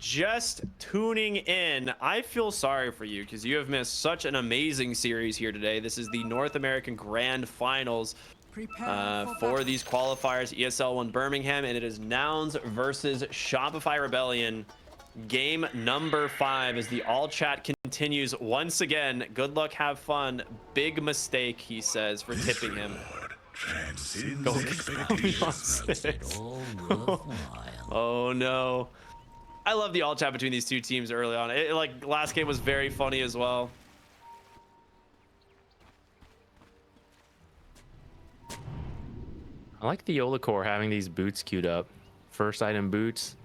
just tuning in, I feel sorry for you because you have missed such an amazing series here today. This is the North American Grand Finals for these qualifiers, ESL One Birmingham, and it is Nouns versus Shopify Rebellion. Game number 5 as the all chat continues once again. Good luck, have fun. Big mistake, he says, for tipping him. Go on 6. Oh no. I love the all chat between these two teams early on. Like last game was very funny as well. I like the Core having these boots queued up. First item boots.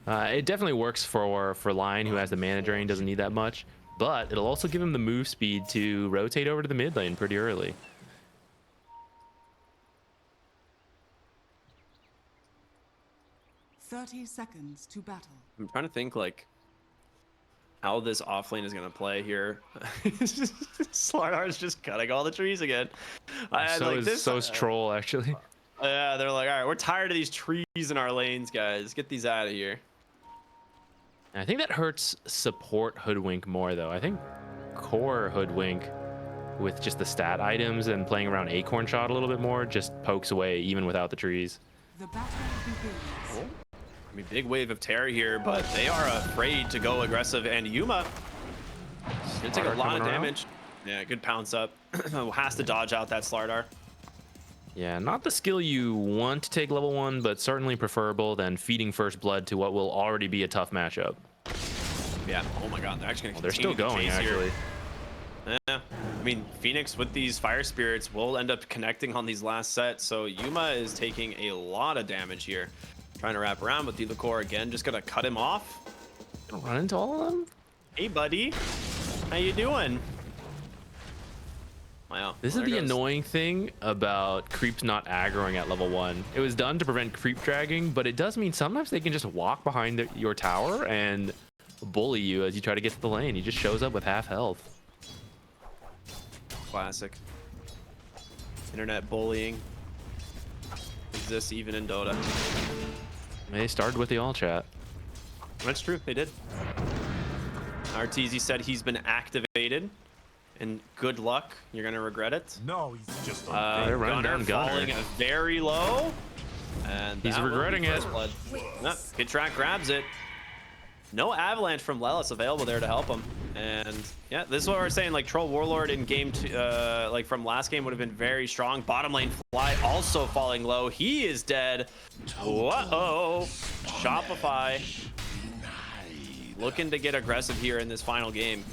It definitely works for Lion, who has the mana drain, doesn't need that much. But it'll also give him the move speed to rotate over to the mid lane pretty early. 30 seconds to battle. I'm trying to think like how this offlane is gonna play here. Slardar's just cutting all the trees again. So is Troll actually. Yeah, they're like, all right, we're tired of these trees in our lanes, guys. Get these out of here. I think that hurts support Hoodwink more though. I think core Hoodwink with just the stat items and playing around Acorn Shot a little bit more just pokes away even without the trees. The battle begins. Oh. I mean, big wave of terror here, but they are afraid to go aggressive, and Yuma is gonna take a lot of damage. Yeah, good pounce up. Has to dodge out that Slardar. Yeah, not the skill you want to take level 1, but certainly preferable than feeding first blood to what will already be a tough matchup. Yeah. Oh my God, they're actually gonna they're still going actually. Yeah. I mean, Phoenix with these fire spirits will end up connecting on these last sets, so Yuma is taking a lot of damage here. Trying to wrap around with Core again, just gonna cut him off. Gonna run into all of them. Hey, buddy, how you doing? Wow. This is the annoying thing about creeps not aggroing at level 1. It was done to prevent creep dragging, but it does mean sometimes they can just walk behind your tower and bully you as you try to get to the lane. He just shows up with half health. Classic. Internet bullying exists even in Dota. They started with the all chat. That's true, they did. RTZ said he's been activated, and good luck. You're gonna regret it. No, he's just they're running down Gunner. Falling very low, and he's regretting it. No, Kid Track grabs it. No avalanche from Lelis available there to help him. And yeah, this is what we're saying. Like Troll Warlord in game 2, like from last game, would have been very strong. Bottom lane Fly also falling low. He is dead. Whoa! Shopify looking to get aggressive here in this final game.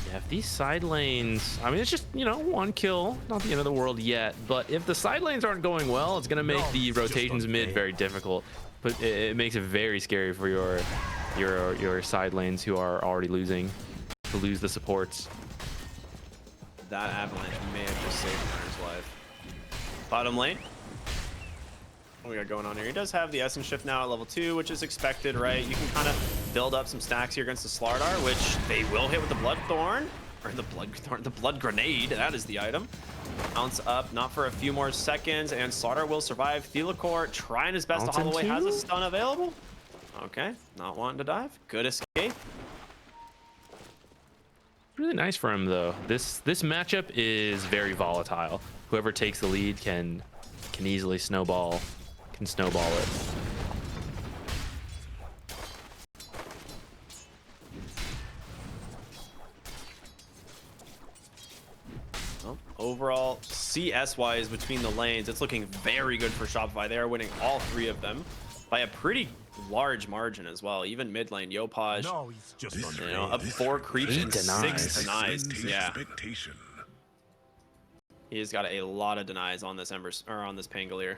Yeah, if these side lanes, I mean, it's just, you know, 1 kill, not the end of the world yet. But if the side lanes aren't going well, it's gonna make the rotations mid very difficult. But it makes it very scary for your side lanes who are already losing to lose the supports. That avalanche may have just saved Gunner's life. Bottom lane. What we got going on here? He does have the Essence Shift now at level 2, which is expected, right? You can kind of build up some stacks here against the Slardar, which they will hit with the Bloodthorn. Or the Blood Grenade. That is the item. Bounce up, not for a few more seconds, and Slardar will survive. Core trying his best to haul away. Has a stun available. Okay, not wanting to dive. Good escape. Really nice for him though. This matchup is very volatile. Whoever takes the lead can easily snowball it. Well, overall, CS-wise between the lanes, it's looking very good for Shopify. They are winning all 3 of them by a pretty large margin as well. Even mid lane, Yopaj, no, he's just up 4 creeps and 6 denies. Yeah, he's got a lot of denies on this on this Pangolier.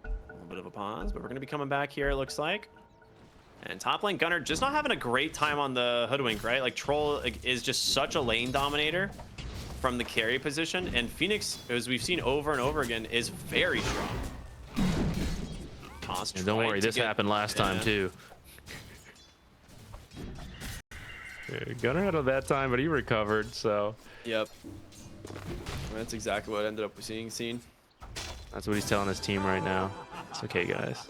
A little bit of a pause, but we're gonna be coming back here, it looks like. And top lane Gunner just not having a great time on the Hoodwink, right? Like Troll is just such a lane dominator from the carry position, and Phoenix, as we've seen over and over again, is very strong. And don't worry, this happened last time too. Gunner had it that time, but he recovered, so. Yep. That's exactly what ended up seeing. That's what he's telling his team right now. It's okay, guys.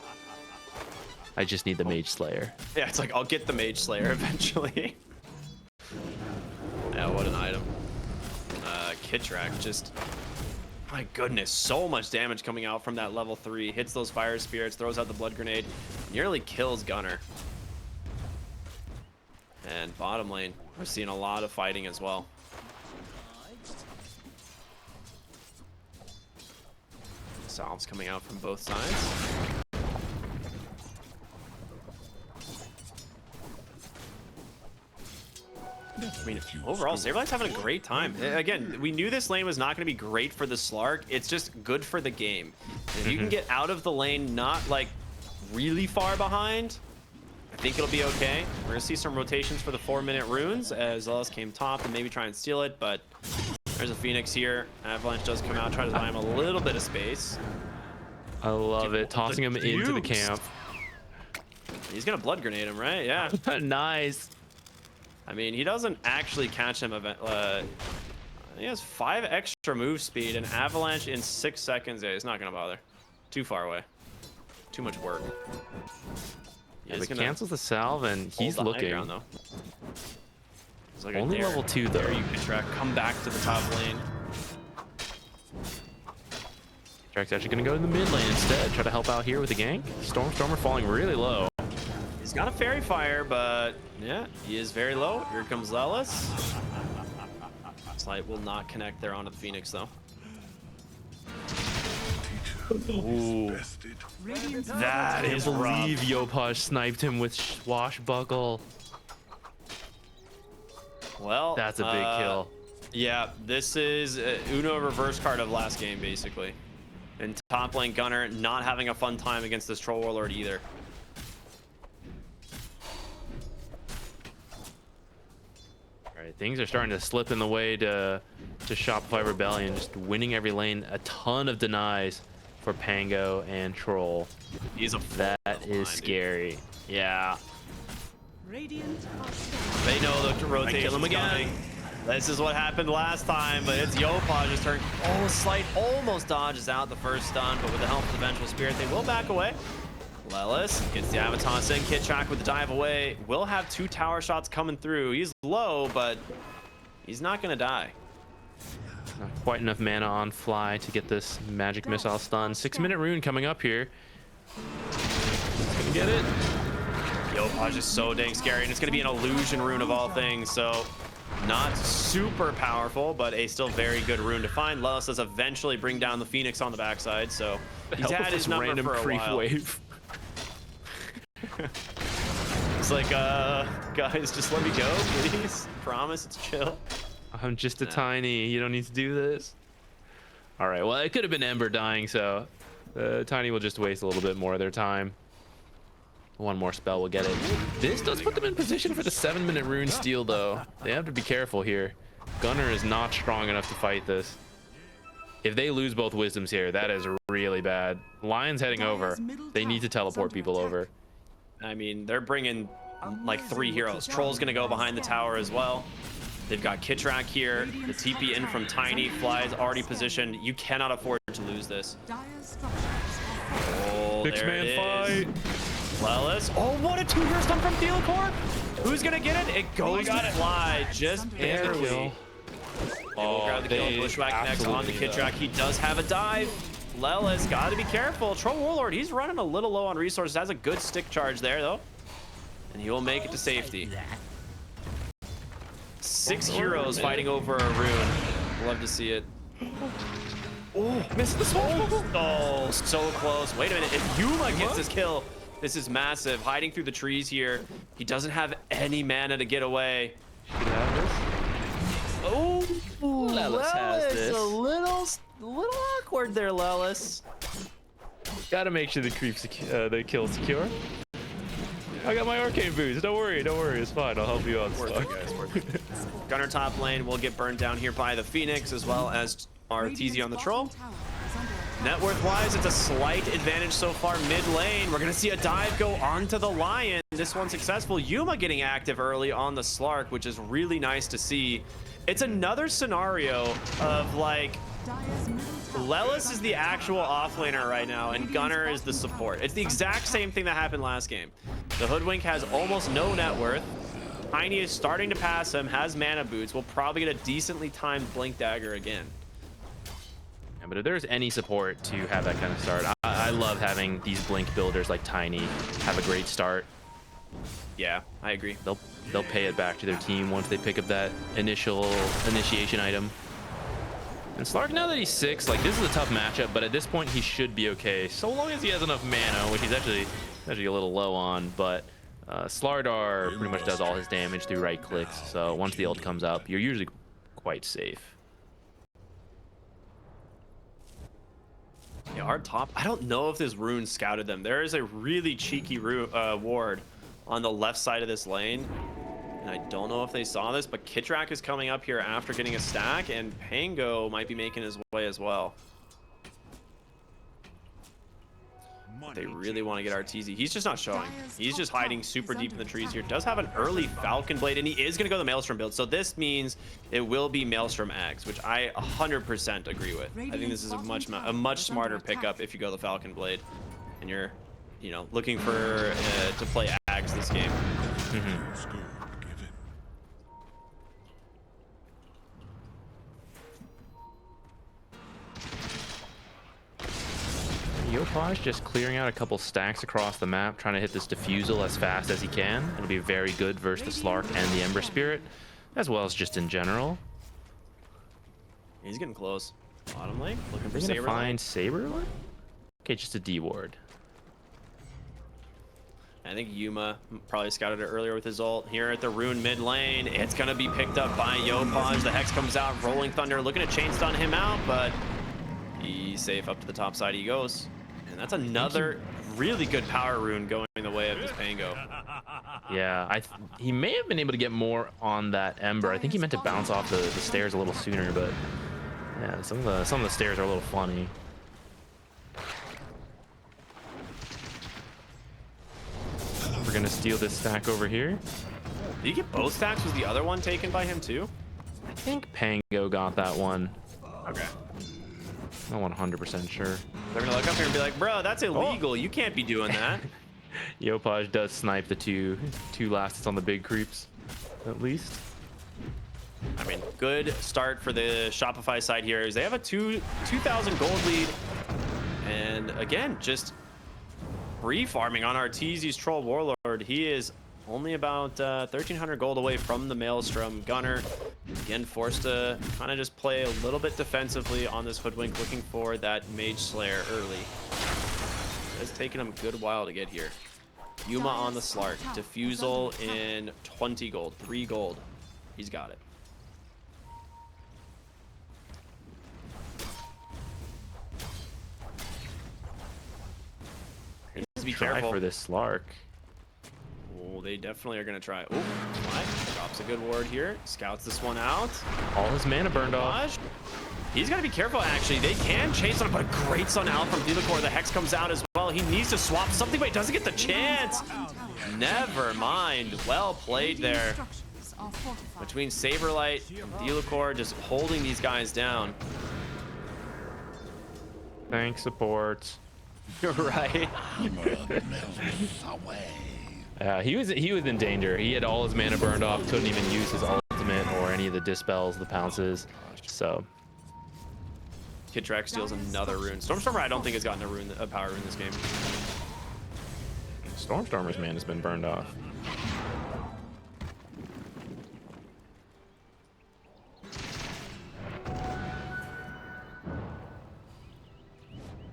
I just need the Mage Slayer. Yeah, it's like, I'll get the Mage Slayer eventually. Yeah, what an item. Kitrak just... My goodness, so much damage coming out from that level 3. Hits those fire spirits, throws out the blood grenade, nearly kills Gunner. And bottom lane, we're seeing a lot of fighting as well. Salves coming out from both sides. I mean, overall, Saberlight's having a great time. Again, we knew this lane was not going to be great for the Slark. It's just good for the game. If you can get out of the lane, not like really far behind, I think it'll be okay. We're going to see some rotations for the 4-minute runes as Zealous came top and maybe try and steal it, but there's a Phoenix here. Avalanche does come out, try to buy him a little bit of space. I love it. Tossing him into the camp. He's going to blood grenade him, right? Yeah. Nice. I mean, he doesn't actually catch him. He has 5 extra move speed and Avalanche in 6 seconds. Yeah, he's not gonna bother. Too far away. Too much work. Yeah, but cancels the salve and he's looking. Ground, though. It's like only level 2 though. There you can track. Come back to the top lane. Track's actually gonna go to the mid lane instead. Try to help out here with the gank. Stormer falling really low. He's got a fairy fire, but yeah, he is very low. Here comes Zealous. Slight will not connect there onto the Phoenix though. Ooh. That is rough. I believe Yopaj sniped him with Swashbuckle. Well, that's a big kill. Yeah, this is Uno reverse card of last game basically. And top lane Gunner not having a fun time against this Troll Warlord either. Things are starting to slip in the way to Shopify Rebellion, just winning every lane. A ton of denies for Pango and Troll. He's a that is scary. Yeah. They know the rotation. Kill him again. This is what happened last time, but it's Yopaj's turn. Oh, Slight almost dodges out the first stun, but with the help of the Vengeful Spirit, they will back away. Lelis gets the Avatos in. Kitrak with the dive away. Will have 2 tower shots coming through. He's low, but he's not going to die. Not quite enough mana on Fly to get this magic missile stun. 6-minute rune coming up here. Gonna get it. Yopaj is so dang scary, and it's going to be an illusion rune of all things, so not super powerful, but a still very good rune to find. Lelis does eventually bring down the Phoenix on the backside, so he's had his number for a while. Wave. It's like, guys, just let me go, please. Promise, it's chill. I'm just a tiny. You don't need to do this. All right. Well, it could have been Ember dying, so Tiny will just waste a little bit more of their time. One more spell will get it. This does put them in position for the 7-minute rune steal, though. They have to be careful here. Gunner is not strong enough to fight this. If they lose both wisdoms here, that is really bad. Lion's heading over. They need to teleport people over. I mean, they're bringing like 3 heroes. Troll's gonna go behind the tower as well. They've got Kitrak here. The TP in from Tiny. Fly's already positioned. You cannot afford to lose this. Oh, there it is. Lelis. Oh, what a 2-hero stun from Theocor. Who's gonna get it? It goes to Fly, just barely. Oh, grab the kill. Bushwhack next on the Kitrak. He does have a dive. Lelis, gotta be careful. Troll Warlord, he's running a little low on resources. Has a good stick charge there, though. And he will make it to safety. 6 heroes fighting over a rune. Love to see it. Oh, missed the smoke. Oh, so close. Wait a minute. If Yuma gets this kill, this is massive. Hiding through the trees here. He doesn't have any mana to get away. Oh, Lelis has this. A little awkward there, Lelis. Gotta make sure the kill's secure. I got my arcane boots. Don't worry, it's fine. I'll help you out. Gunner top lane will get burned down here by the Phoenix, as well as our TZ on the Troll. Net worth wise, it's a slight advantage so far mid lane. We're gonna see a dive go onto the Lion. This one successful. Yuma getting active early on the Slark, which is really nice to see. It's another scenario of like Lelis is the actual offlaner right now, and Gunner is the support. It's the exact same thing that happened last game. The Hoodwink has almost no net worth. Tiny is starting to pass him, has mana boots. We'll probably get a decently timed Blink Dagger again. Yeah, but if there's any support to have that kind of start, I love having these Blink builders like Tiny have a great start. Yeah, I agree. They'll pay it back to their team once they pick up that initiation item. And Slark, now that he's 6, like, this is a tough matchup, but at this point he should be okay, so long as he has enough mana, which he's actually a little low on. But Slardar pretty much does all his damage through right clicks, so once the ult comes up, you're usually quite safe. Yeah, our top, I don't know if this rune scouted them. There is a really cheeky ward on the left side of this lane, and I don't know if they saw this, but Kitrak is coming up here after getting a stack, and Pango might be making his way as well. They really want to get Arteezy. He's just not showing. He's just hiding super deep in the trees here. Does have an early Falcon Blade, and he is going to go the Maelstrom build. So this means it will be Maelstrom X, which I 100% agree with. I think this is a much smarter pickup if you go the Falcon Blade, and you're, you know, looking for to play Ags this game. Yopaj just clearing out a couple stacks across the map, trying to hit this Diffusal as fast as he can. It'll be very good versus the Slark and the Ember Spirit, as well as just in general. He's getting close. Bottom lane, looking for They're gonna Saber. find Saber? Okay, just a D ward. I think Yuma probably scouted it earlier with his ult. Here at the Rune mid lane, it's gonna be picked up by Yopaj. The Hex comes out, Rolling Thunder looking to chain stun him out, but he's safe. Up to the top side he goes. And that's another really good power rune going the way of his Pango. Yeah, he may have been able to get more on that Ember. I think he meant to bounce off the stairs a little sooner, but yeah, some of the stairs are a little funny. We're gonna steal this stack over here. Did he get both stacks? Was the other one taken by him too? I think Pango got that one. Okay. Not 100% sure. They're gonna look up here and be like, bro, that's illegal. You can't be doing that. Yopaj does snipe the two last on the big creeps, at least. I mean, good start for the Shopify side here is they have a 2,000 gold lead. And again, just free farming on Arteezy's Troll Warlord. He is only about 1,300 gold away from the Maelstrom. Gunner, again, forced to kind of just play a little bit defensively on this Hoodwink, looking for that Mage Slayer early. It's taken him a good while to get here. Yuma on the Slark. Diffusal in 20 gold. 3 gold. He's got it. He needs to be careful for this Slark. Oh, they definitely are going to try. Oh, drops a good ward here. Scouts this one out. All his mana burned off. He's got to be careful, actually. They can chase on him, but a great stun out from Delacor. The Hex comes out as well. He needs to swap something, but he doesn't get the chance. Never mind. Well played there. Between Saberlight and Delacor, just holding these guys down. Thanks, support. You're right. He was in danger. He had all his mana burned off, couldn't even use his ultimate or any of the dispels, the pounces. So Kitrak steals another rune. Stormstormer, I don't think has gotten a power rune this game. Stormstormer's mana has been burned off.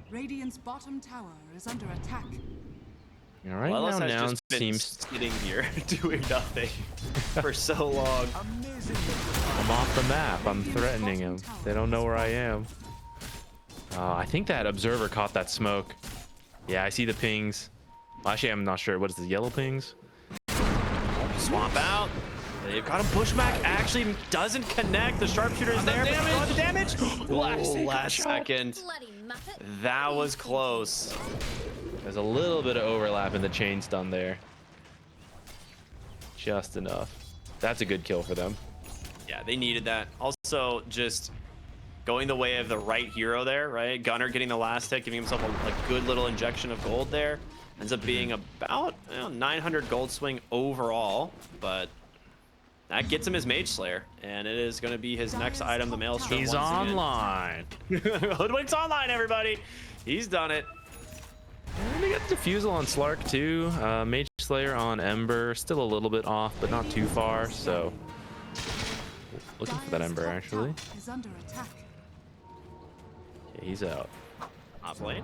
Radiant's bottom tower is under attack. All right, Lelis now has Nouns just been seems sitting here doing nothing for so long. I'm off the map. I'm threatening him. They don't know where I am. I think that observer caught that smoke. Yeah, I see the pings. Well, actually, I'm not sure. What is the yellow pings? Swamp out. They've got a pushback. Actually doesn't connect. The sharpshooter is there. But the damage. Last second. That was close. There's a little bit of overlap in the chain stun there. Just enough. That's a good kill for them. Yeah, they needed that. Also, just going the way of the right hero there, right? Gunner getting the last hit, giving himself a good little injection of gold there. Ends up being about 900 gold swing overall, but that gets him his Mage Slayer, and it is going to be his next item, the Maelstrom. He's online. Hoodwink's online, everybody. He's done it. And we got Diffusal on Slark too. Mage Slayer on Ember, still a little bit off, but not too far. So looking for that Ember actually. Yeah, he's out. Top lane.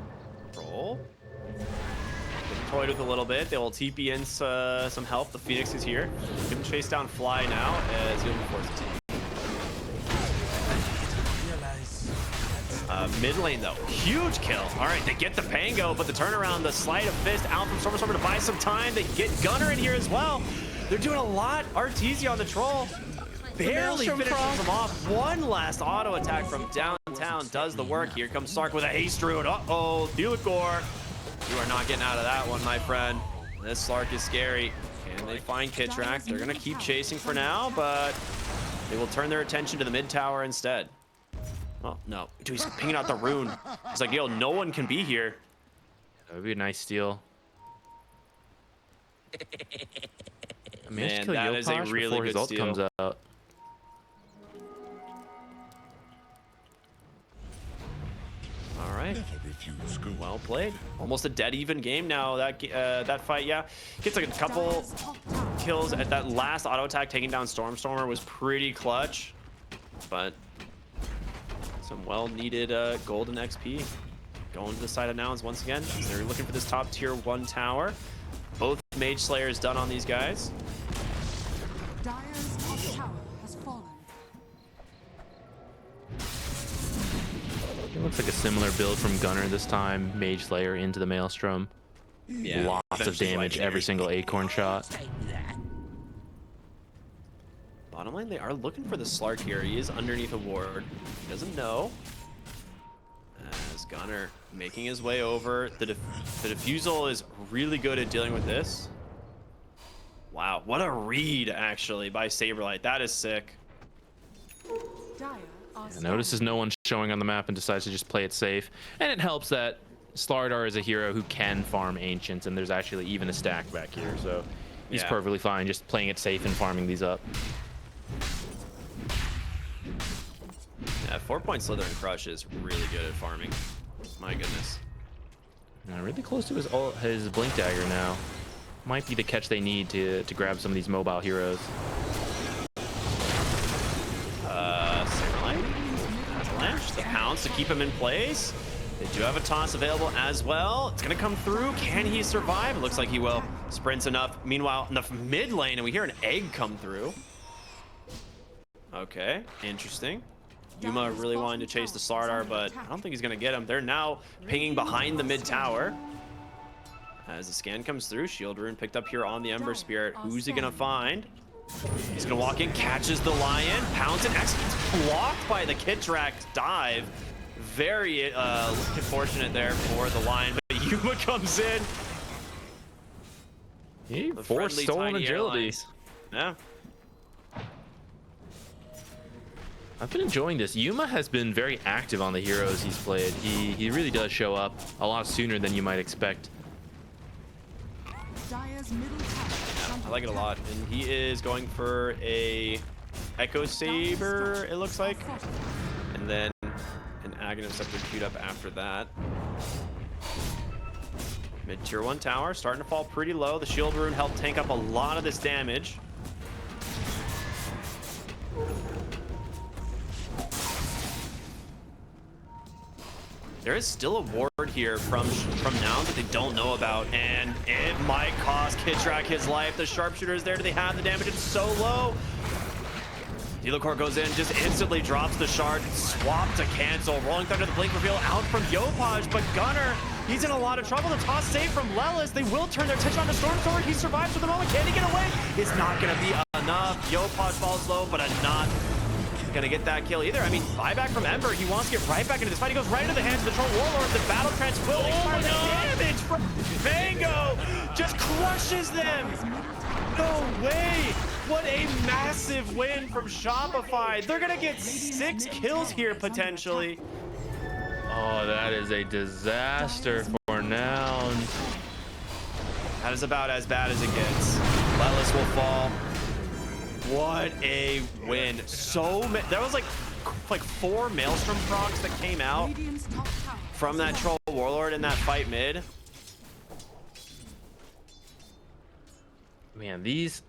Roll. Getting toyed with a little bit. They will TP in some help. The Phoenix is here. Can chase down Fly now as he'll be forced to. Mid lane though, huge kill. All right, they get the Pango, but the turnaround, the sleight of fist out from Stormer to buy some time. They get Gunner in here as well. They're doing a lot. Arteezy on the troll. Barely finishes him off. One last auto attack from downtown does the work. Here comes Sark with a haste rune. Uh-oh, Thulagor. You are not getting out of that one, my friend. This Slark is scary. Can they find Kitrak? They're gonna keep chasing for now, but they will turn their attention to the mid tower instead. Oh, no. Dude, he's pinging out the rune. He's like, yo, no one can be here. That would be a nice steal. Man, that is a really good ult steal. Comes out. All right. Well played. Almost a dead even game now. That fight, yeah. Gets like a couple kills at that last auto attack, taking down Stormer was pretty clutch. But some well-needed golden XP going to the side of Nouns once again. They're looking for this top tier 1 tower. Both Mage Slayers done on these guys. Dire's top tower has fallen. It looks like a similar build from Gunner this time. Mage Slayer into the Maelstrom. Yeah, lots of damage every single acorn shot. Bottom lane, they are looking for the Slark here. He is underneath a ward. He doesn't know. As Gunner making his way over. The Diffusal is really good at dealing with this. Wow, what a read, actually, by Saberlight. That is sick. Notices no one showing on the map and decides to just play it safe. And it helps that Slardar is a hero who can farm Ancients, and there's actually even a stack back here. So he's perfectly fine just playing it safe and farming these up. Yeah, 4-point Slither and Crush is really good at farming. My goodness. Really close to his Blink Dagger now. Might be the catch they need to grab some of these mobile heroes. Saberlight. Avalanche, the Pounce to keep him in place. They do have a toss available as well. It's gonna come through. Can he survive? It looks like he will. Sprints enough. Meanwhile, in the mid lane, and we hear an egg come through. Okay, interesting. Yuma really wanting to chase the Slardar, but I don't think he's gonna get him. They're now pinging behind the mid tower. As the scan comes through, Shield Rune picked up here on the Ember Spirit. Who's he gonna find? He's gonna walk in, catches the Lion, pounds it, actually gets blocked by the Kitrak dive. Very unfortunate there for the Lion, but Yuma comes in. He forced stolen agility. Yeah. I've been enjoying this. Yuma has been very active on the heroes he's played. He really does show up a lot sooner than you might expect. I like it a lot, and he is going for a Echo Saber, it looks like, and then an Aghanim Scepter queued up after that. Mid tier 1 tower starting to fall pretty low. The Shield Rune helped tank up a lot of this damage. There is still a ward here from Nouns that they don't know about, and it might cost Kitrak his life. The sharpshooter is there. Do they have the damage? It's so low. Thulagor goes in, just instantly drops the shard. Swap to cancel. Rolling Thunder, the blink reveal out from Yopaj, but Gunner, he's in a lot of trouble. The toss save from Lelis. They will turn their attention on the Stormstormer. He survives for the moment. Can he get away? It's not going to be enough. Yopaj falls low, but not gonna get that kill either. I mean, buyback from Ember. He wants to get right back into this fight. He goes right into the hands of the Troll Warlord. The battle trance will expire. The damage from Vango just crushes them. No way. What a massive win from Shopify. They're gonna get 6 kills here potentially. Oh, that is a disaster for nouns. That is about as bad as it gets. Lelis will fall. What a win. There was like 4 Maelstrom procs that came out from that Troll Warlord in that fight mid. Man, these,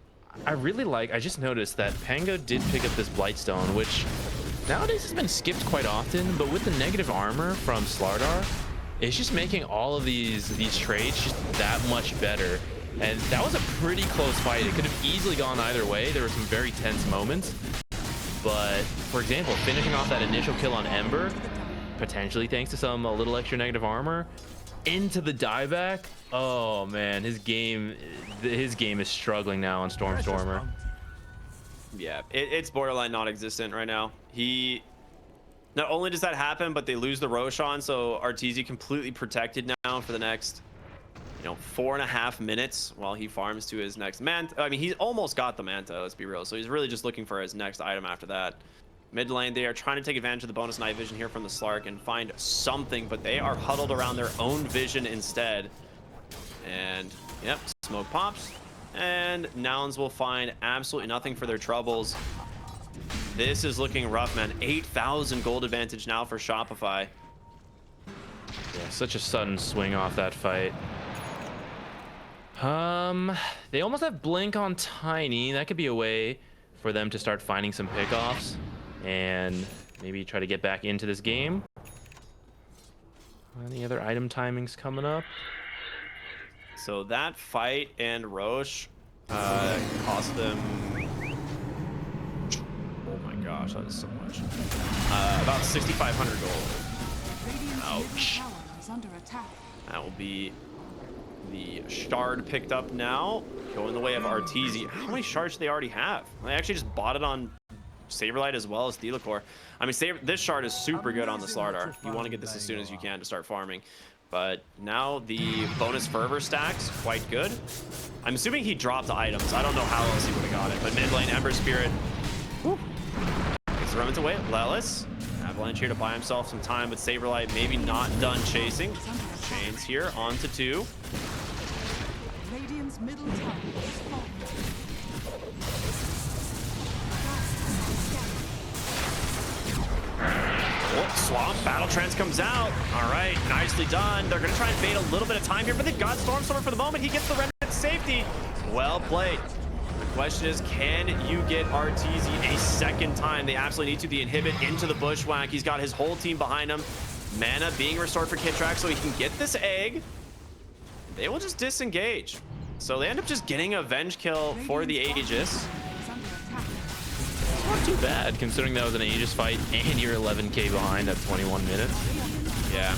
I really like. I just noticed that Pango did pick up this Blightstone, which nowadays has been skipped quite often, but with the negative armor from Slardar, it's just making all of these trades just that much better. And that was a pretty close fight. It could have easily gone either way. There were some very tense moments. But for example, finishing off that initial kill on Ember, potentially thanks to a little extra negative armor, into the dieback. Oh man, his game is struggling now on Stormstormer. Yeah, it's borderline non-existent right now. Not only does that happen, but they lose the Roshan, so Arteezy completely protected now for the next, 4.5 minutes while he farms to his next Manta. I mean, he's almost got the Manta, let's be real. So he's really just looking for his next item after that. Mid lane, they are trying to take advantage of the bonus night vision here from the Slark and find something, but they are huddled around their own vision instead. And, yep, smoke pops. And nouns will find absolutely nothing for their troubles. This is looking rough, man. 8,000 gold advantage now for Shopify. Yeah, such a sudden swing off that fight. They almost have Blink on Tiny. That could be a way for them to start finding some pickoffs and maybe try to get back into this game. Any other item timings coming up? So that fight and Roche cost them... Oh my gosh, that is so much. About 6,500 gold. Ouch. That will be the shard picked up now, going the way of Arteezy. How many shards do they already have? They actually just bought it on Saberlight as well as Thelacore. I mean, this shard is super good on the Slardar. You want to get this as soon as you can to start farming. But now the bonus fervor stacks quite good. I'm assuming he dropped the items. I don't know how else he would have got it. But mid lane Ember Spirit. Whew. Gets the remnants away. Lelis. Avalanche here to buy himself some time, but Saberlight maybe not done chasing. Chains here onto 2. Radiant's middle tower is falling. Oh, swamp battle trance comes out. All right, nicely done. They're gonna try and bait a little bit of time here, but they've got Stormstormer for the moment. He gets the remnant safety. Well played. The question is, can you get Arteezy a second time? They absolutely need to. The inhibit into the bushwhack. He's got his whole team behind him. Mana being restored for Kitrak so he can get this egg. They will just disengage. So they end up just getting a Venge kill for the Aegis. Not too bad, considering that was an Aegis fight and you're 11k behind at 21 minutes. Yeah.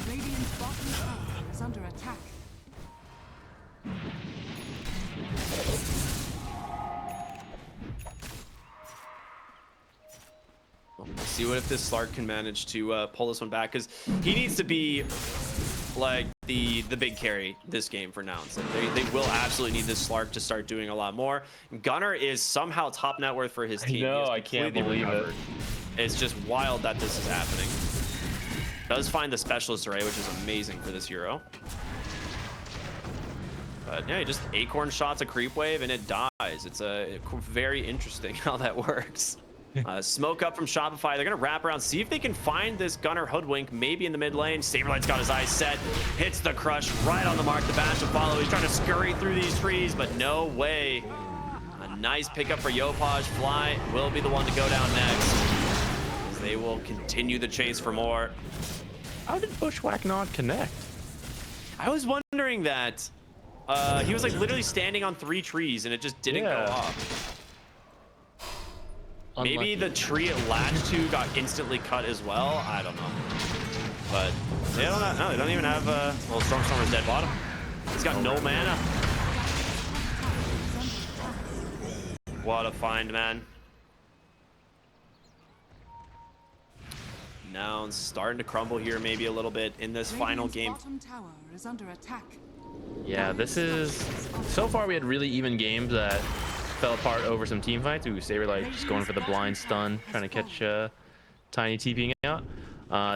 Radiant's bottom tower is under attack. Let's see what if this Slark can manage to pull this one back, because he needs to be like the big carry this game for nouns. Like they will absolutely need this Slark to start doing a lot more. Gunnar is somehow top net worth for his team. I know, I can't believe it. It's just wild that this is happening. Does find the specialist array, which is amazing for this hero. But yeah, he just acorn shots a creep wave and it dies. It's very interesting how that works. Smoke up from Shopify. They're gonna wrap around, see if they can find this Gunner hoodwink, maybe in the mid lane. Saberlight's got his eyes set, hits the crush right on the mark. The bash to follow. He's trying to scurry through these trees, but no way. A nice pickup for Yopaj. Fly will be the one to go down next, as they will continue the chase for more. How did Bushwhack not connect? I was wondering that. He was like literally standing on 3 trees and it just didn't go off. Unlucky. Maybe the tree it latched to got instantly cut as well. I don't know. But they don't have, no, they don't even have well, Stormstormer's dead bottom. He's got no mana. What a find, man. Now it's starting to crumble here maybe a little bit in this final game. Bottom tower is under attack. Yeah, this is... So far, we had really even games that fell apart over some team fights. Ooh, Saberlight just going for the blind stun, trying to catch Tiny TPing out.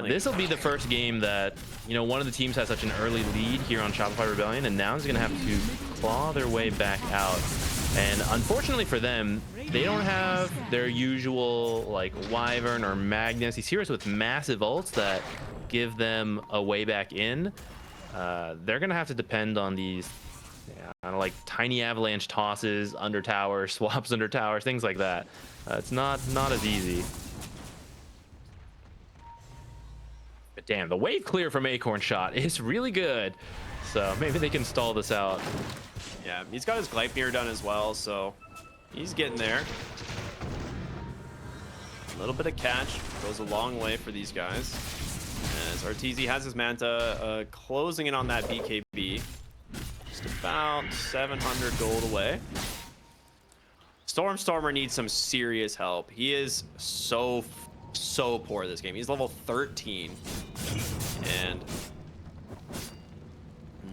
This will be the first game that, you know, one of the teams has such an early lead here on Shopify Rebellion, and now is going to have to claw their way back out. And unfortunately for them, they don't have their usual, like, Wyvern or Magnus. These heroes with massive ults that give them a way back in. They're going to have to depend on these like tiny avalanche tosses under towers, swaps under towers, things like that. It's not as easy. But damn, the wave clear from Acorn Shot is really good. So maybe they can stall this out. Yeah, he's got his Gleipnir done as well, so he's getting there. A little bit of catch goes a long way for these guys. As Arteezy has his Manta closing in on that BKB. Just about 700 gold away. Stormer needs some serious help. He is so poor this game. He's level 13 and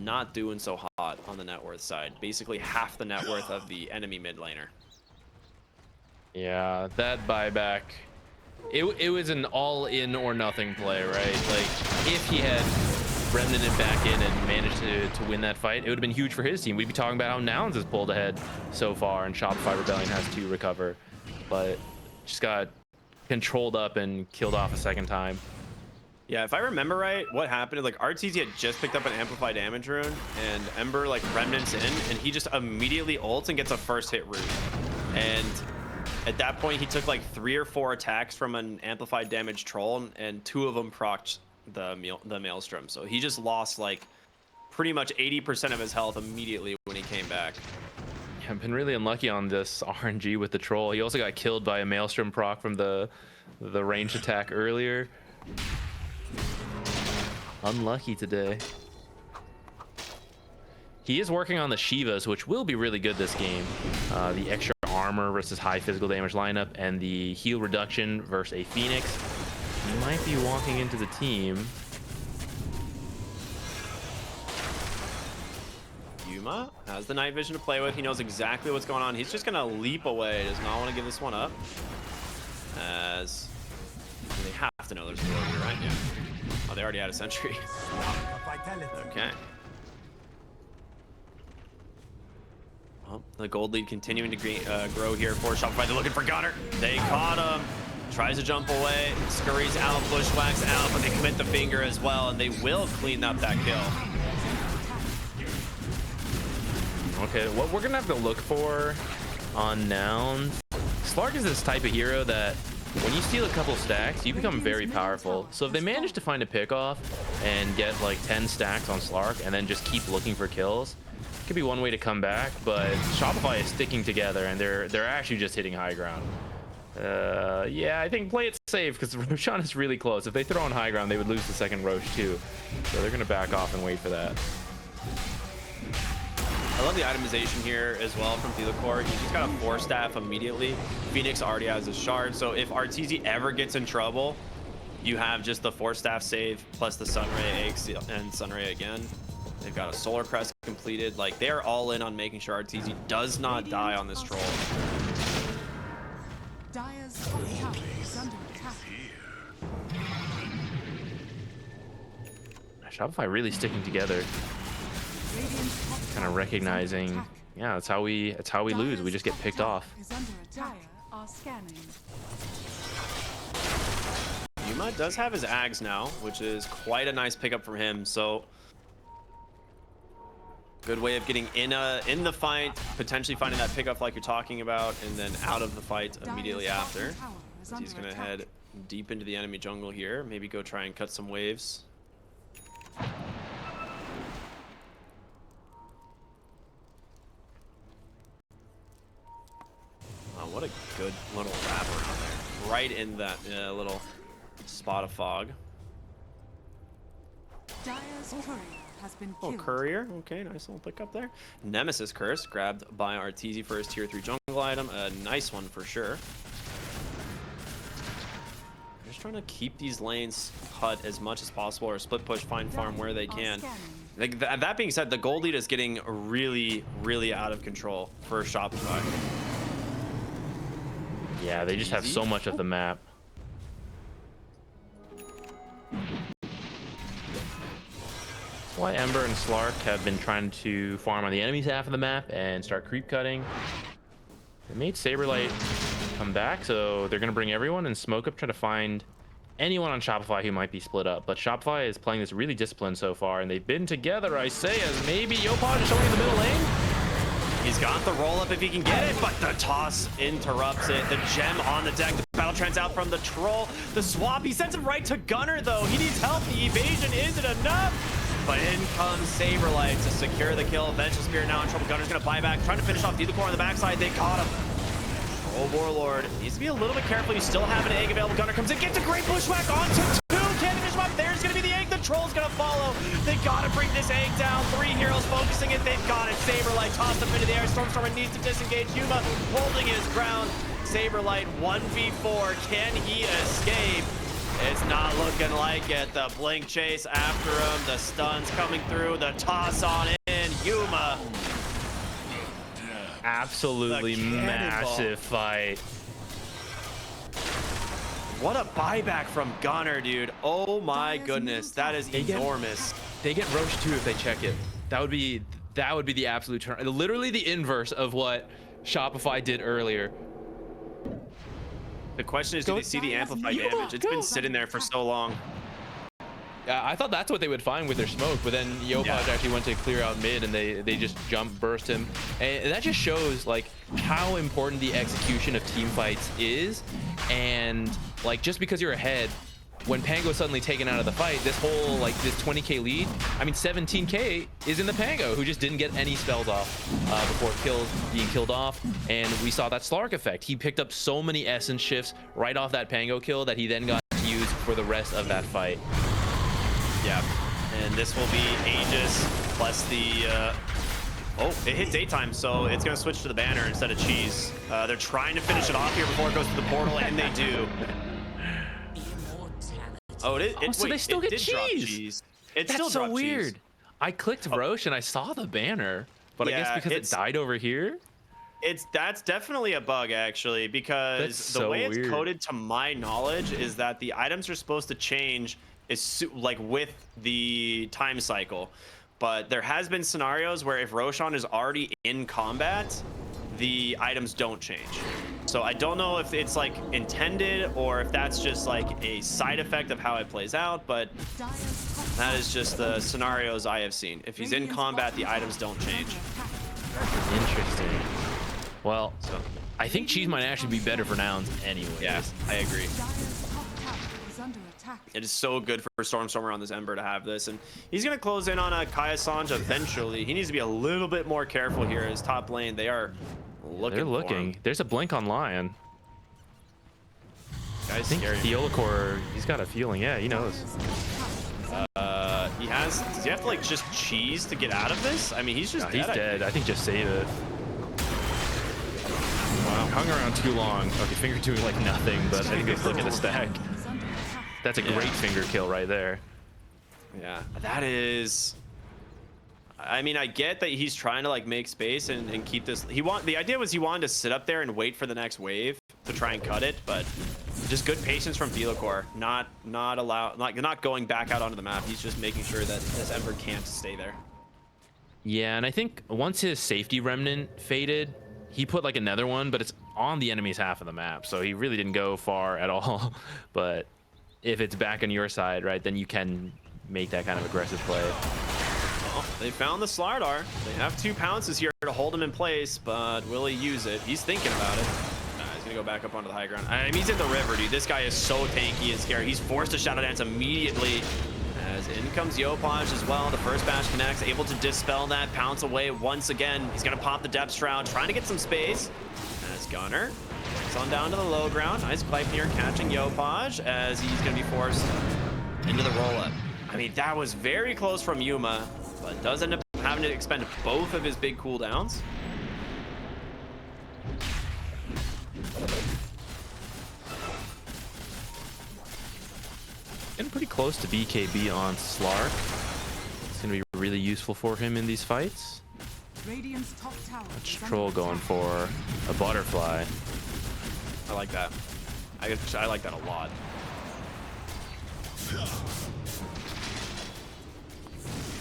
not doing so hot on the net worth side. Basically half the net worth of the enemy mid laner. Yeah, that buyback, it was an all in or nothing play, right? Like, if he had remnanted back in and managed to win that fight, it would have been huge for his team. We'd be talking about how Nouns has pulled ahead so far and Shopify Rebellion has to recover, but just got controlled up and killed off a second time. Yeah, if I remember right, what happened is, like, Arteezy had just picked up an Amplify Damage rune, and Ember, like, remnants in, and he just immediately ults and gets a first hit rune. And at that point, he took, like, 3 or 4 attacks from an Amplified Damage troll, and 2 of them procced the Maelstrom. So he just lost, like, pretty much 80% of his health immediately when he came back. Yeah, I've been really unlucky on this RNG with the troll. He also got killed by a Maelstrom proc from the ranged attack earlier. Unlucky today. He is working on the Shivas, which will be really good this game. The extra armor versus high physical damage lineup and the heal reduction versus a Phoenix. He might be walking into the team. Yuma has the night vision to play with. He knows exactly what's going on. He's just gonna leap away. Does not want to give this one up. As they have to know there's a war here, right? Yeah. Oh, they already had a sentry. Okay. Well, the gold lead continuing to grow here for Shopify. They're looking for Gunner. They caught him. Tries to jump away. Scurries out, bushwhacks out, but they commit the finger as well, and they will clean up that kill. Okay, what we're gonna have to look for on Nouns. Slark is this type of hero that when you steal a couple stacks, you become very powerful. So if they manage to find a pickoff and get like 10 stacks on Slark and then just keep looking for kills, it could be one way to come back. But Shopify is sticking together and they're actually just hitting high ground. Yeah, I think play it safe because Roshan is really close. If they throw on high ground, they would lose the second Roche too. So they're gonna back off and wait for that. I love the itemization here as well from Thelacore. He just got a 4 staff immediately. Phoenix already has a shard, so if Arteezy ever gets in trouble, you have just the 4 staff save plus the Sunray and Sunray again. They've got a Solar Crest completed. Like, they're all in on making sure Arteezy does not die on this troll. Dire's top tower is under attack. Shopify really sticking together. Kind of recognizing, yeah, that's how we lose. We just get picked off. Yuma does have his Ags now, which is quite a nice pickup from him. So good way of getting in the fight, potentially finding that pickup like you're talking about, and then out of the fight immediately after. So he's gonna head deep into the enemy jungle here. Maybe go try and cut some waves. What a good little wrap around there. Right in that little spot of fog. Dire's courier has been Oh, killed. courier. Okay, nice little pickup there. Nemesis Curse grabbed by Arteezy for his tier 3 jungle item. A nice one for sure. Just trying to keep these lanes cut as much as possible, or split push, find farm where they can. Like that being said, the gold lead is getting really, really out of control for Shopify. Yeah, they just have so much of the map. That's why Ember and Slark have been trying to farm on the enemy's half of the map and start creep cutting. They made Saberlight come back, so they're going to bring everyone and smoke up, try to find anyone on Shopify who might be split up. But Shopify is playing this really disciplined so far, and they've been together, I say, as maybe Yopaj is showing in the middle lane. He's got the roll up if he can get it, but the toss interrupts it. The gem on the deck. The battle trends out from the troll. The swap, he sends it right to Gunner, though. He needs help. The evasion isn't enough. But in comes Saberlight to secure the kill. Vengeful Spirit now in trouble. Gunner's going to buy back, trying to finish off Delacore on the backside. They caught him. Oh, Warlord needs to be a little bit careful. You still have an egg available. Gunner comes in, gets a great bushwhack onto 2. Can't finish him up. There's going to be the egg. The troll's going to follow. They got to bring this egg down. 3 heroes focusing it. They've got it. Saberlight tossed up into the air. Stormstormer needs to disengage. Yuma holding his ground. Saberlight 1v4. Can he escape? It's not looking like it. The blink chase after him. The stuns coming through. The toss on in. Yuma. Absolutely massive fight. What a buyback from Gunner, dude. Oh my goodness. That is enormous. They get Roche too if they check it. That would be the absolute turn. Literally the inverse of what Shopify did earlier. The question is, do they see the amplified damage? It's been sitting there for so long. I thought that's what they would find with their smoke, but then Yopaj actually went to clear out mid, and they just jump burst him, and that just shows like how important the execution of team fights is. And like, just because you're ahead, when Pango's suddenly taken out of the fight, this whole like this 20k lead, I mean 17k is in the Pango, who just didn't get any spells off before being killed off. And we saw that Slark effect. He picked up so many essence shifts right off that Pango kill that he then got to use for the rest of that fight. Yeah, and this will be Aegis plus the oh, it hit daytime, so it's gonna switch to the banner instead of cheese. They're trying to finish it off here before it goes to the portal, and they do. Oh, so wait, they still get did drop cheese. cheese. It That's still so dropped weird. cheese. I clicked Roche and I saw the banner, but I guess because it died over here. That's definitely a bug, actually, because the way it's coded, to my knowledge, is that the items are supposed to change like with the time cycle. But there has been scenarios where if Roshan is already in combat, the items don't change. So I don't know if it's like intended or if that's just like a side effect of how it plays out, but that is just the scenarios I have seen. If he's in combat, the items don't change. Interesting. Well, I think cheese might actually be better for nouns anyway. Yeah, I agree. It is so good for Stormstormer on this Ember to have this, and he's going to close in on a Kaya Sanj eventually. He needs to be a little bit more careful here. His top lane, they are looking. There's a blink on Lion. Guy's I think Delacore, he's got a feeling. Yeah, he knows. Does he have to like just cheese to get out of this? I mean, he's just dead. He's dead. I think just save it. Wow, hung around too long. Okay, finger doing like nothing, but I think they look at the stack. That's a great finger kill right there. Yeah, that is. I mean, I get that he's trying to like make space and keep this. The idea was he wanted to sit up there and wait for the next wave to try and cut it, but just good patience from Delacore, not going back out onto the map. He's just making sure that this Ember can't stay there. Yeah, and I think once his safety remnant faded, he put like another one, but it's on the enemy's half of the map, so he really didn't go far at all. But if it's back on your side, right, then you can make that kind of aggressive play. Well, they found the Slardar. They have 2 pounces here to hold him in place, but will he use it? He's thinking about it. He's gonna go back up onto the high ground. I mean, he's in the river, dude. This guy is so tanky and scary. He's forced to Shadow Dance immediately. As in comes Yopaj as well. The first bash connects, able to dispel that, pounce away once again. He's gonna pop the Depth Shroud, trying to get some space. As Gunner gets on down to the low ground. Nice pipe here, catching Yopaj as he's gonna be forced into the roll-up. I mean, that was very close from Yuma, but does end up having to expend both of his big cooldowns. Getting pretty close to BKB on Slark. It's gonna be really useful for him in these fights. Radiant's top tower That's is under Troll going attack. for a butterfly. I like that. I like that a lot.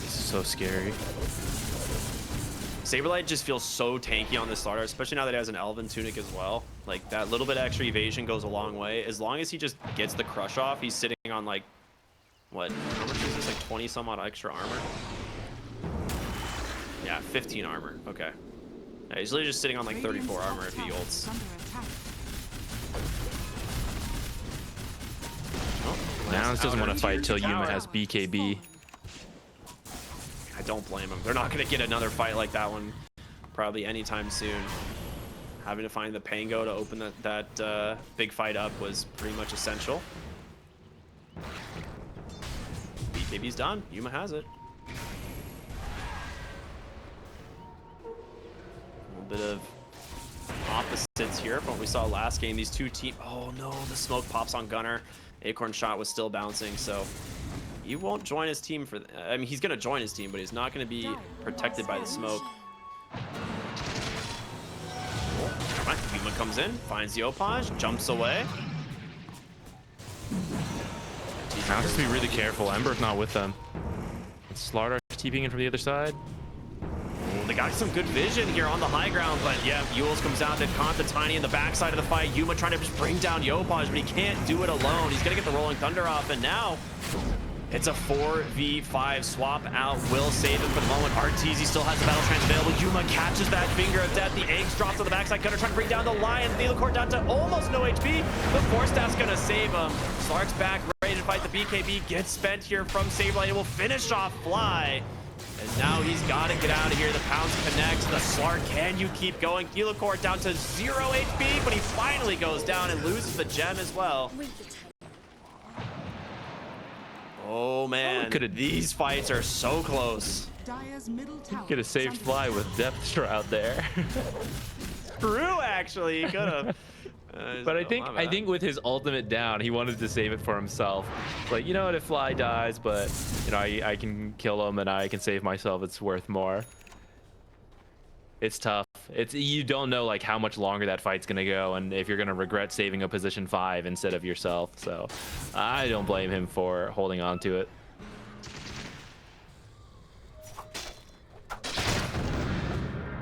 This is so scary. Saberlight just feels so tanky on this starter, especially now that he has an Elven Tunic as well. Like, that little bit extra evasion goes a long way. As long as he just gets the crush off, he's sitting on, like, what? How much is this? Like 20 some odd extra armor? Yeah, 15 armor. Okay. Yeah, he's literally just sitting on, like, 34 armor if he ults. Oh, Nouns doesn't want to fight till Yuma has BKB. I don't blame him. They're not going to get another fight like that one probably anytime soon. Having to find the Pango to open that big fight up was pretty much essential. BKB's done. Yuma has it. A little bit of opposites here from what we saw last game. These two teams. Oh no, the smoke pops on Gunner. Acorn shot was still bouncing, so he won't join his team for. I mean, he's gonna join his team, but he's not gonna be protected by the smoke. Right, Yuma comes in, finds the Opage, jumps away. Now just be really careful. Ember's not with them. Slaughter TPing in from the other side. They got some good vision here on the high ground, but yeah, Yules comes down to Kanta Tiny in the backside of the fight. Yuma trying to just bring down Yopaj, but he can't do it alone. He's gonna get the Rolling Thunder off, and now it's a 4v5 swap out. Will save him for the moment. RTZ still has the Battle Trance available. Yuma catches that Finger of Death. The eggs drops on the backside. Gunner trying to bring down the Lion. Theocore down to almost no HP. The Force Staff's gonna save him. Slark's back, ready to fight. The BKB gets spent here from Saberlight. It will finish off Fly. And now he's got to get out of here. The pounds connect. The Slark, can you keep going? Theocore down to 0 HP, but he finally goes down and loses the gem as well. Oh man, these fights are so close. Dire's middle tower Could have saved Fly with Depth Shroud there. True, actually, he could have. But I think with his ultimate down, he wanted to save it for himself. Like, you know what, if Fly dies, but you know, I can kill him and I can save myself, it's worth more. It's tough. You don't know like how much longer that fight's gonna go, and if you're gonna regret saving a position 5 instead of yourself. So I don't blame him for holding on to it.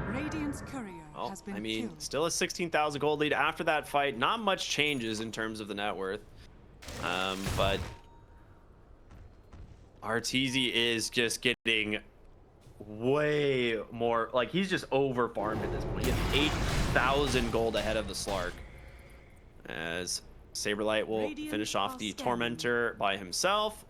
Radiant's courier has been I mean, killed. still a 16,000 gold lead after that fight. Not much changes in terms of the net worth, but RTZ is just getting way more. Like, he's just over farmed at this point. He has 8,000 gold ahead of the Slark, as Saberlight will finish off the Tormentor by himself.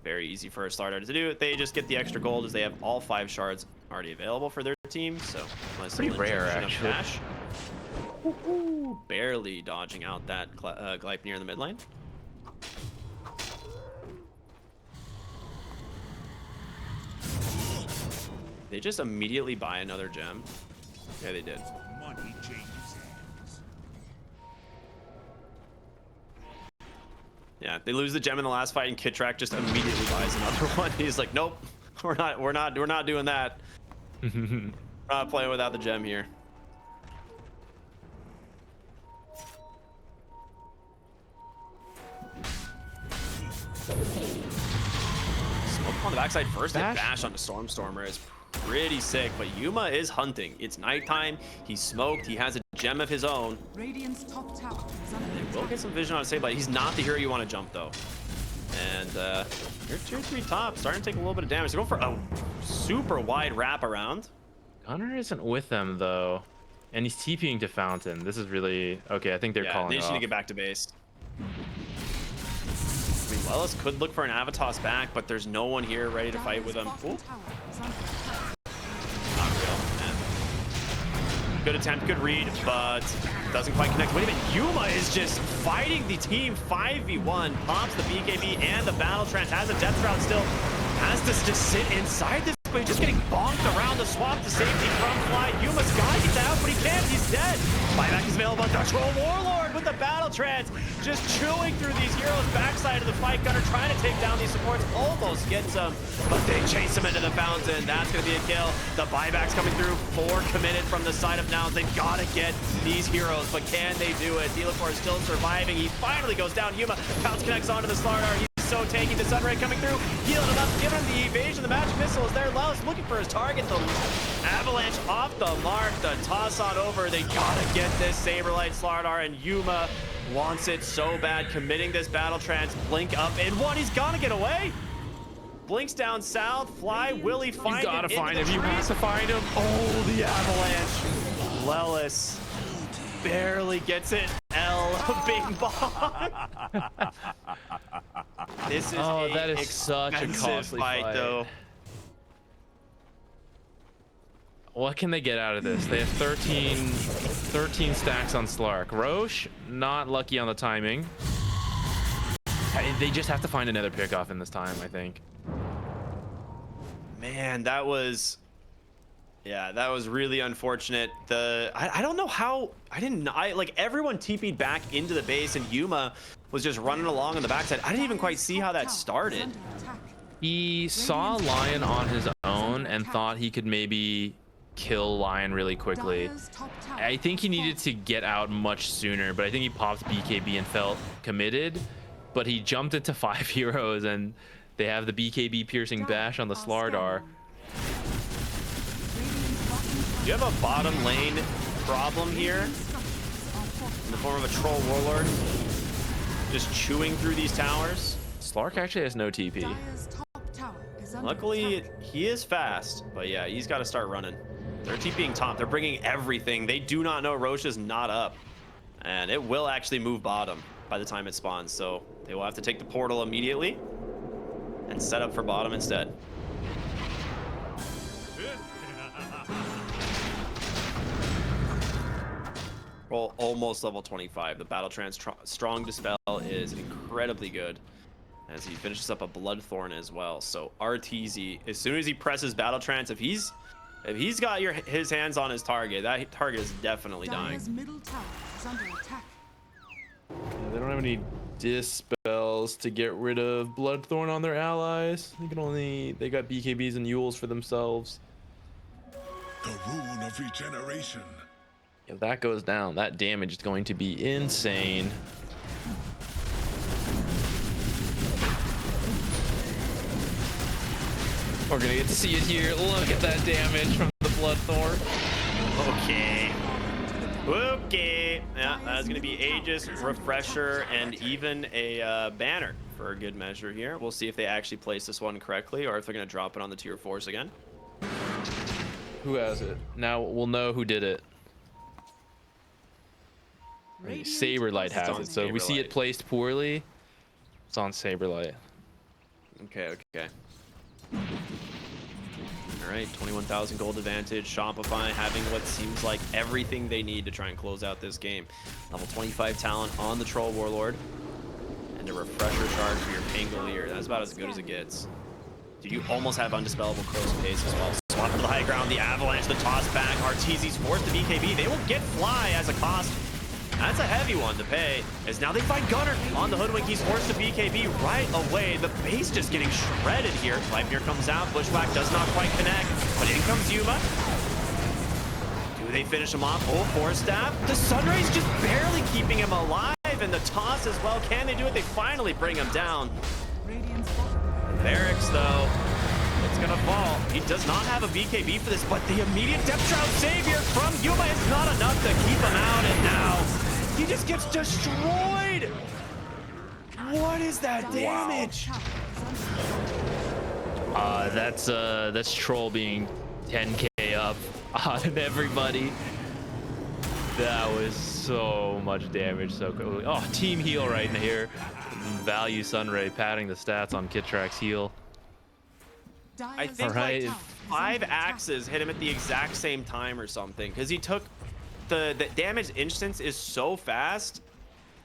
Very easy for a starter to do. They just get the extra gold as they have all 5 shards already available for their team. So nice pretty little rare, injection of actually. cash. Barely dodging out that Glype near the mid lane. They just immediately buy another gem. Yeah, they did. Money changes hands. Yeah, they lose the gem in the last fight, and Kitrak just immediately buys another one. He's like, nope, we're not doing that. We're not playing without the gem here. Smoke on the backside first. Hit bash on the Stormstormer is pretty sick, but Yuma is hunting. It's nighttime. He's smoked. He has a gem of his own. Radiant's top tower is under They will attack. get some vision on Saberlight. He's not the hero you want to jump though. And you're tier 3 top, starting to take a little bit of damage. They're going for a super wide wrap around. Gunner isn't with them though, and he's TPing to Fountain. This is really okay. I think they're calling they it just need to off. get back to base. I mean, Wellis could look for an Avatos back, but there's no one here ready to fight with him. Bottom Ooh, tower is under attack. not real, man. Good attempt, good read, but doesn't quite connect. Wait a minute, Yuma is just fighting the team 5v1. Pops the BKB and the Battle Trance. Has a Death Shroud still. Has to just sit inside this, but he's just getting bonked around. the swap to safety from Fly. Yuma's gotta get out, but he can't. He's dead. Buyback is available. The Troll Warlord with the battle trance, just chewing through these heroes. Backside of the fight, Gunner trying to take down these supports. Almost gets them, but they chase him into the fountain. That's gonna be a kill. The buyback's coming through. 4 committed from the side of Nouns. They've gotta get these heroes, but can they do it? Delacor is still surviving. He finally goes down. Yuma pounce connects onto the Slardar. He's so tanky. The Sunray coming through, healing him up, giving him the evasion. The magic missile is there. Laos looking for his target. The avalanche off the mark. The toss on over. They gotta get this Saberlight Slardar, and Yuma wants it so bad, committing this battle trance. Blink up in one. He's gonna get away. Blinks down south. Fly. Will he find him? You gotta find him. You You have to find him. Oh, the avalanche. Lelis barely gets it. L. Bing bong. This is that is such a costly fight, though. What can they get out of this? They have 13 stacks on Slark. Roche, not lucky on the timing. They just have to find another pickoff in this time, I think. Man, that was really unfortunate. I don't know how like everyone TP'd back into the base and Yuma was just running along on the backside. I didn't even quite see how that started. He saw Lion on his own and thought he could maybe kill Lion really quickly. I think he needed to get out much sooner, but I think he popped BKB and felt committed, but he jumped into 5 heroes and they have the BKB piercing bash on the Slardar. You have a bottom lane problem here in the form of a Troll Warlord just chewing through these towers. Slark actually has no TP. Luckily, he is fast, but yeah, he's got to start running. They're TPing top. They're bringing everything. They do not know Roche is not up, and it will actually move bottom by the time it spawns, so they will have to take the portal immediately and set up for bottom instead. Roll almost level 25. The battle trance strong dispel is incredibly good as he finishes up a bloodthorn as well. So RTZ, as soon as he presses battle trance, if he's got his hands on his target, that target is definitely dying. Middle tower is under attack. Yeah, they don't have any dispels to get rid of bloodthorn on their allies. They got BKBs and Yules for themselves. The rune of regeneration. If that goes down, that damage is going to be insane. We're gonna get to see it here. Look at that damage from the bloodthorn. Okay. Okay. Yeah, that's gonna be Aegis, Refresher, and even a banner for a good measure here. We'll see if they actually place this one correctly or if they're gonna drop it on the tier 4s again. Who has it? Now we'll know who did it. Saberlight has it, so if we see it placed poorly, it's on Saberlight. Okay. All right, 21,000 gold advantage. Shopify having what seems like everything they need to try and close out this game. Level 25 talent on the Troll Warlord. And a refresher charge for your Pangolier. That's about as good as it gets. Dude, you almost have Undispellable Crow's Pace as well. Swap to the high ground, the Avalanche, the toss back. Arteezy's forced to BKB. They will get Fly as a cost. That's a heavy one to pay, as now they find Gunner on the Hoodwink. He's forced to BKB right away. The base just getting shredded here. Vipir comes out. Bushwhack does not quite connect, but in comes Yuma. Do they finish him off? Oh, Force Staff. The Sunray's just barely keeping him alive, and the toss as well. Can they do it? They finally bring him down. Barracks, though, it's gonna fall. He does not have a BKB for this, but the immediate Depth Shroud Savior from Yuma is not enough to keep him out, and now he just gets destroyed. What is that damage? That's Troll being 10k up on everybody. That was so much damage so quickly. Oh, team heal right in here. Value Sunray padding the stats on Kittrack's heal. I think like 5 axes hit him at the exact same time or something, because he took the damage instance is so fast.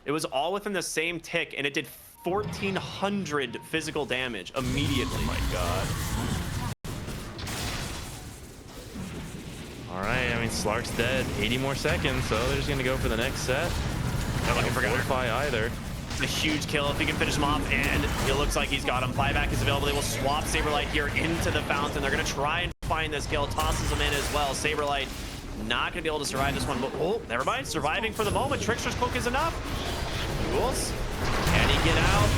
It was all within the same tick, and it did 1,400 physical damage immediately. Oh my god. All right, I mean, Slark's dead. 80 more seconds, so they're just going to go for the next set. Not looking for Gunner. Fortify either. It's a huge kill if he can finish him off, and it looks like he's got him. Buyback is available. They will swap Saberlight here into the fountain. They're going to try and find this kill. Tosses him in as well. Saberlight not going to be able to survive this one, but oh, never mind. Surviving for the moment. Trickster's Cloak is enough. Rules. Can he get out?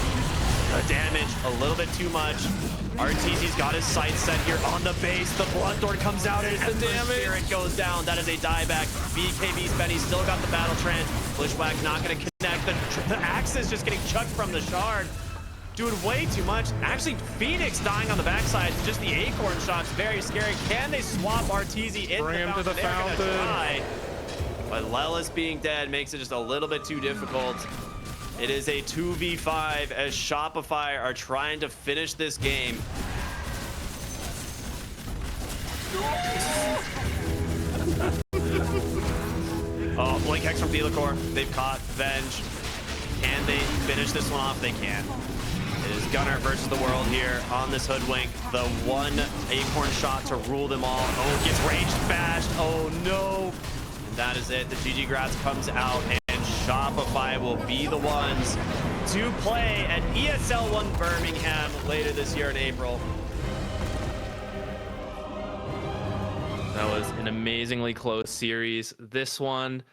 The damage, a little bit too much. RTZ's got his sights set here on the base. The Blunt Door comes out and the damage. Spirit goes down. That is a dieback. BKB's Benny still got the Battle Trend. Bushwhack not going to connect. The axe is just getting chucked from the shard. Doing way too much. Actually, Phoenix dying on the backside. Just the acorn shots, very scary. Can they swap RTZ in Bring him to the They're gonna fountain. try. But Lelis being dead makes it just a little bit too difficult. It is a 2v5 as Shopify are trying to finish this game. Oh, Blink Hex from Delacor. They've caught Venge. Can they finish this one off? They can. It is Gunner versus the world here on this Hoodwink. The one acorn shot to rule them all. Oh, gets raged bashed. Oh no. And that is it. The GG Grats comes out and Shopify will be the ones to play at ESL One Birmingham later this year in April. That was an amazingly close series. This one,